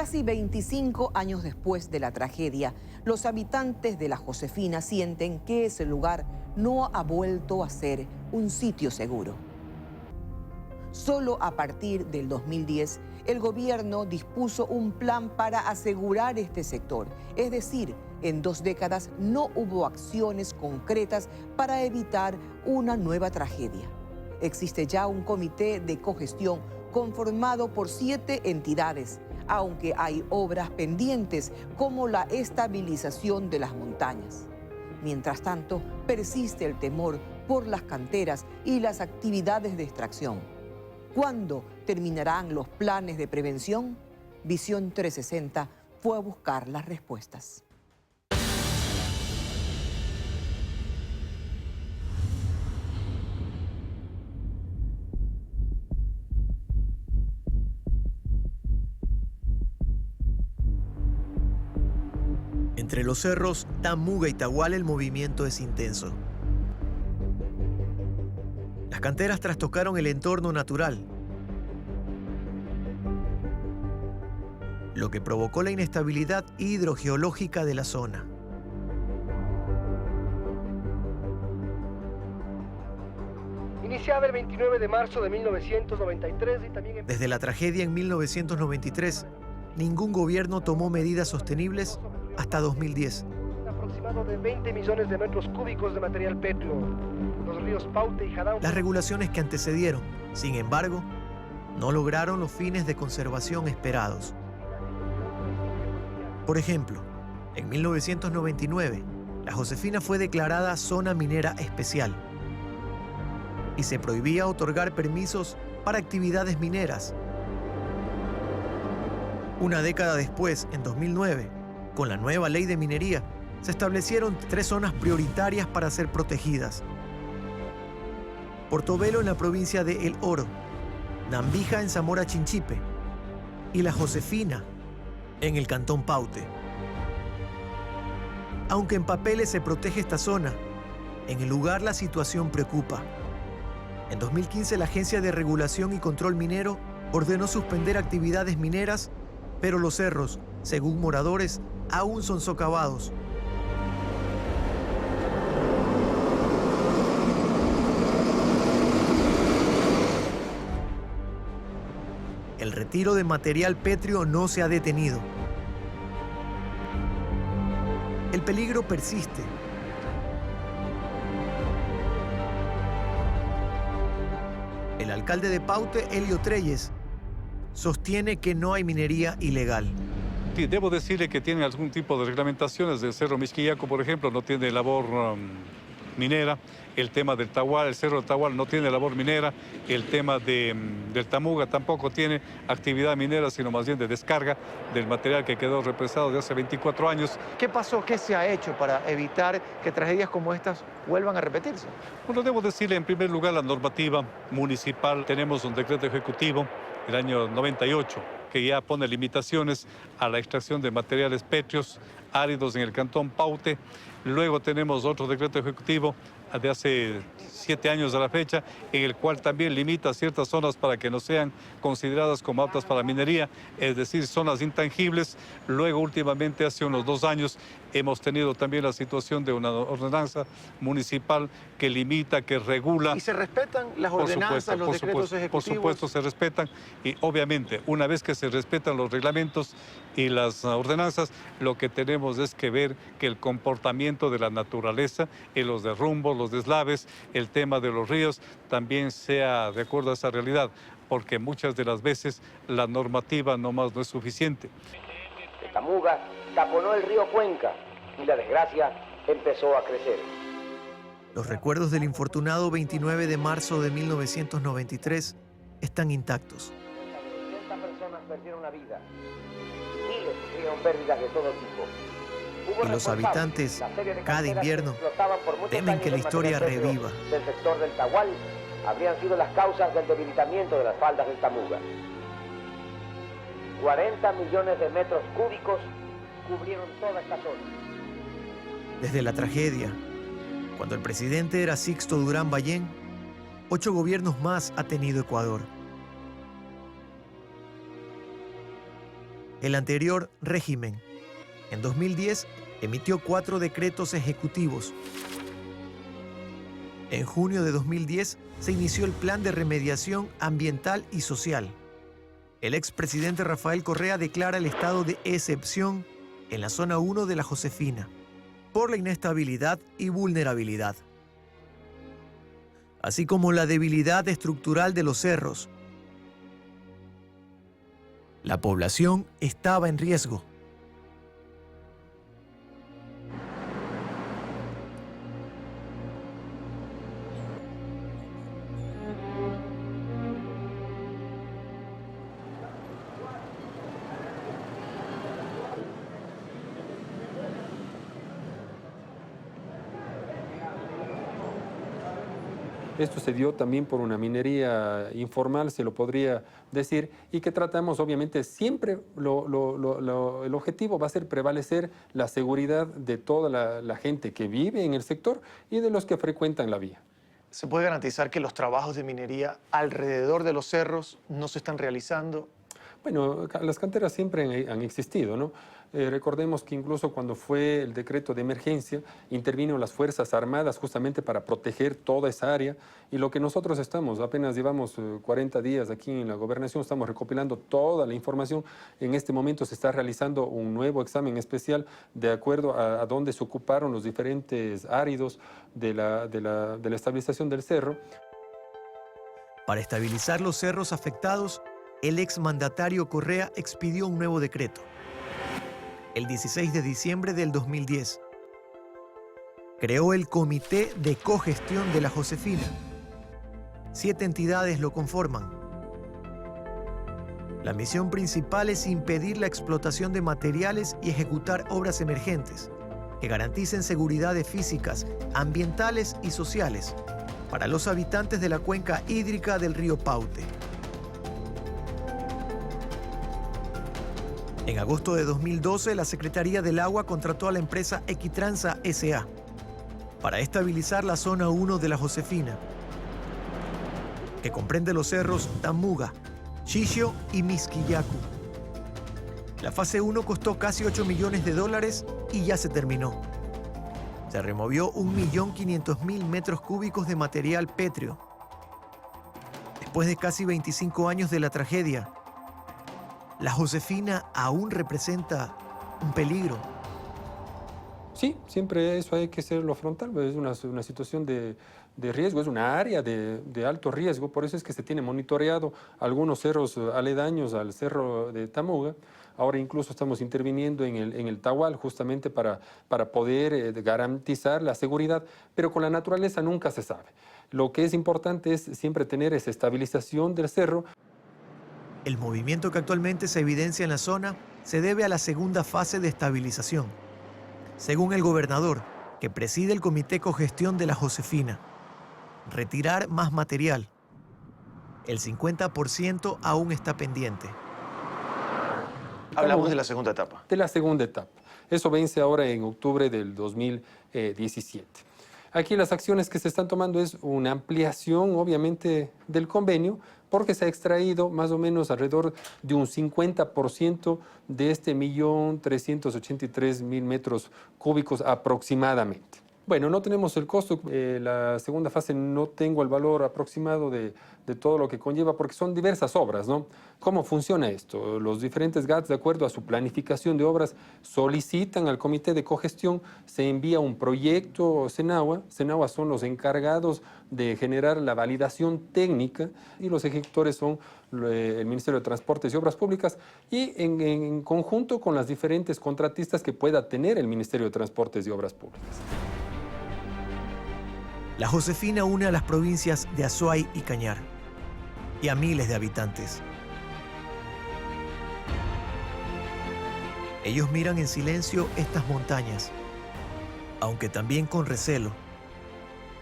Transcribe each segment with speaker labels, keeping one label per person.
Speaker 1: Casi 25 años después de la tragedia, los habitantes de La Josefina sienten que ese lugar no ha vuelto a ser un sitio seguro. Solo a partir del 2010, el gobierno dispuso un plan para asegurar este sector. Es decir, en 2 décadas no hubo acciones concretas para evitar una nueva tragedia. Existe ya un comité de cogestión conformado por 7 entidades, aunque hay obras pendientes como la estabilización de las montañas. Mientras tanto, persiste el temor por las canteras y las actividades de extracción. ¿Cuándo terminarán los planes de prevención? Visión 360 fue a buscar las respuestas.
Speaker 2: Entre los cerros Tamuga y Tahual el movimiento es intenso. Las canteras trastocaron el entorno natural, lo que provocó la inestabilidad hidrogeológica de la zona.
Speaker 3: Iniciaba el 29 de marzo de 1993 y también...
Speaker 2: Desde la tragedia en 1993, ningún gobierno tomó medidas sostenibles hasta 2010.
Speaker 3: Un aproximado de 20 millones de metros cúbicos de material pétreo. Los ríos Paute y Jadau...
Speaker 2: Las regulaciones que antecedieron, sin embargo, no lograron los fines de conservación esperados. Por ejemplo, en 1999, La Josefina fue declarada zona minera especial y se prohibía otorgar permisos para actividades mineras. Una década después, en 2009, con la nueva ley de minería, se establecieron 3 zonas prioritarias para ser protegidas. Portobelo en la provincia de El Oro, Nambija en Zamora Chinchipe y La Josefina en el cantón Paute. Aunque en papeles se protege esta zona, en el lugar la situación preocupa. En 2015 la Agencia de Regulación y Control Minero ordenó suspender actividades mineras, pero los cerros, según moradores, aún son socavados. El retiro de material pétreo no se ha detenido. El peligro persiste. El alcalde de Paute, Elio Treyes, sostiene que no hay minería ilegal.
Speaker 4: Sí, debo decirle que tiene algún tipo de reglamentaciones. El Cerro Mixquillaco, por ejemplo, no tiene labor minera. El tema del Tahual, el Cerro del Tahual no tiene labor minera. El tema del Tamuga tampoco tiene actividad minera, sino más bien de descarga del material que quedó represado de hace 24 años.
Speaker 5: ¿Qué pasó? ¿Qué se ha hecho para evitar que tragedias como estas vuelvan a repetirse?
Speaker 4: Bueno, debo decirle en primer lugar la normativa municipal. Tenemos un decreto ejecutivo del año 98 que ya pone limitaciones a la extracción de materiales pétreos áridos en el cantón Paute. Luego tenemos otro decreto ejecutivo de hace 7 años a la fecha, en el cual también limita ciertas zonas para que no sean consideradas como aptas para minería, es decir, zonas intangibles. Luego, últimamente, hace unos 2 años, hemos tenido también la situación de una ordenanza municipal que limita, que regula.
Speaker 5: ¿Y se respetan las ordenanzas, los decretos ejecutivos?
Speaker 4: Por supuesto, se respetan. Y obviamente, una vez que se respetan los reglamentos y las ordenanzas, lo que tenemos es que ver que el comportamiento de la naturaleza, en los derrumbos, los deslaves, el tema de los ríos, también sea de acuerdo a esa realidad, porque muchas de las veces la normativa nomás no es suficiente.
Speaker 6: El Tamuga taponó el río Cuenca y la desgracia empezó a crecer.
Speaker 2: Los recuerdos del infortunado 29 de marzo de 1993 están intactos.
Speaker 6: 80 personas perdieron la vida. Miles sufrieron pérdidas de todo tipo.
Speaker 2: Y los habitantes, cada invierno, temen que la historia reviva.
Speaker 6: Del sector del Tahual habrían sido las causas del debilitamiento de las faldas del Tamuga. 40 millones de metros cúbicos cubrieron toda esta zona.
Speaker 2: Desde la tragedia, cuando el presidente era Sixto Durán Ballén, 8 gobiernos más ha tenido Ecuador. El anterior régimen, en 2010, emitió 4 decretos ejecutivos. En junio de 2010 se inició el Plan de Remediación Ambiental y Social. El expresidente Rafael Correa declara el estado de excepción en la zona 1 de la Josefina por la inestabilidad y vulnerabilidad, así como la debilidad estructural de los cerros. La población estaba en riesgo.
Speaker 7: Esto se dio también por una minería informal, se lo podría decir, y que tratamos, obviamente, siempre el objetivo va a ser prevalecer la seguridad de toda la gente que vive en el sector y de los que frecuentan la vía.
Speaker 5: ¿Se puede garantizar que los trabajos de minería alrededor de los cerros no se están realizando?
Speaker 7: Bueno, las canteras siempre han existido, ¿no? Recordemos que incluso cuando fue el decreto de emergencia, intervino las Fuerzas Armadas justamente para proteger toda esa área. Y lo que nosotros apenas llevamos 40 días aquí en la gobernación, estamos recopilando toda la información. En este momento se está realizando un nuevo examen especial de acuerdo a dónde se ocuparon los diferentes áridos de la estabilización del cerro.
Speaker 2: Para estabilizar los cerros afectados, el exmandatario Correa expidió un nuevo decreto. El 16 de diciembre del 2010, creó el Comité de Cogestión de la Josefina. 7 entidades lo conforman. La misión principal es impedir la explotación de materiales y ejecutar obras emergentes que garanticen seguridades físicas, ambientales y sociales para los habitantes de la cuenca hídrica del río Paute. En agosto de 2012, la Secretaría del Agua contrató a la empresa Equitransa S.A. para estabilizar la zona 1 de la Josefina, que comprende los cerros Tamuga, Chilló y Misquillacu. La fase 1 costó casi $8 millones y ya se terminó. Se removió 1.500.000 metros cúbicos de material pétreo. Después de casi 25 años de la tragedia, la Josefina aún representa un peligro.
Speaker 7: Sí, siempre eso hay que hacerlo frontal. Es una situación de riesgo, es una área de alto riesgo. Por eso es que se tiene monitoreado algunos cerros aledaños al cerro de Tamuga. Ahora incluso estamos interviniendo en el Tahual justamente para poder garantizar la seguridad. Pero con la naturaleza nunca se sabe. Lo que es importante es siempre tener esa estabilización del cerro.
Speaker 2: El movimiento que actualmente se evidencia en la zona se debe a la segunda fase de estabilización. Según el gobernador, que preside el Comité Cogestión de la Josefina, retirar más material. El 50% aún está pendiente.
Speaker 5: Hablamos de la segunda etapa.
Speaker 7: De la segunda etapa. Eso vence ahora en octubre del 2017. Aquí las acciones que se están tomando es una ampliación, obviamente, del convenio, porque se ha extraído más o menos alrededor de un 50% de este 1.383.000 metros cúbicos aproximadamente. Bueno, no tenemos el costo, la segunda fase no tengo el valor aproximado de todo lo que conlleva, porque son diversas obras, ¿no? ¿Cómo funciona esto? Los diferentes GATS, de acuerdo a su planificación de obras, solicitan al Comité de Cogestión, se envía un proyecto Senagua. Senagua son los encargados de generar la validación técnica y los ejecutores son el Ministerio de Transportes y Obras Públicas y en conjunto con las diferentes contratistas que pueda tener el Ministerio de Transportes y Obras Públicas.
Speaker 2: La Josefina une a las provincias de Azuay y Cañar y a miles de habitantes. Ellos miran en silencio estas montañas, aunque también con recelo,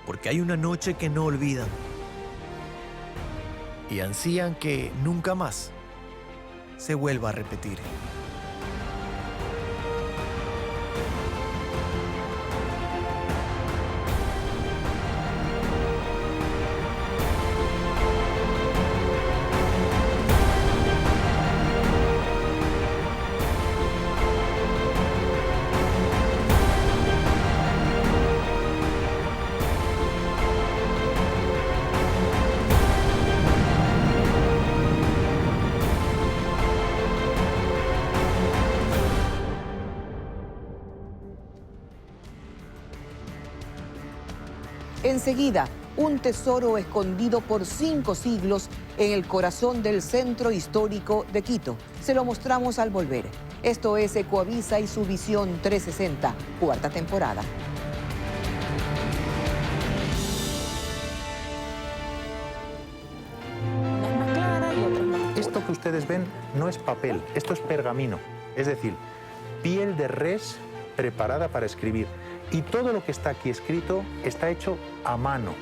Speaker 2: porque hay una noche que no olvidan y ansían que nunca más se vuelva a repetir.
Speaker 1: Enseguida, un tesoro escondido por 5 siglos en el corazón del centro histórico de Quito. Se lo mostramos al volver. Esto es Ecoavisa y su Visión 360, 4ª temporada.
Speaker 8: Esto que ustedes ven no es papel, esto es pergamino, es decir, piel de res preparada para escribir. Y todo lo que está aquí escrito está hecho a mano.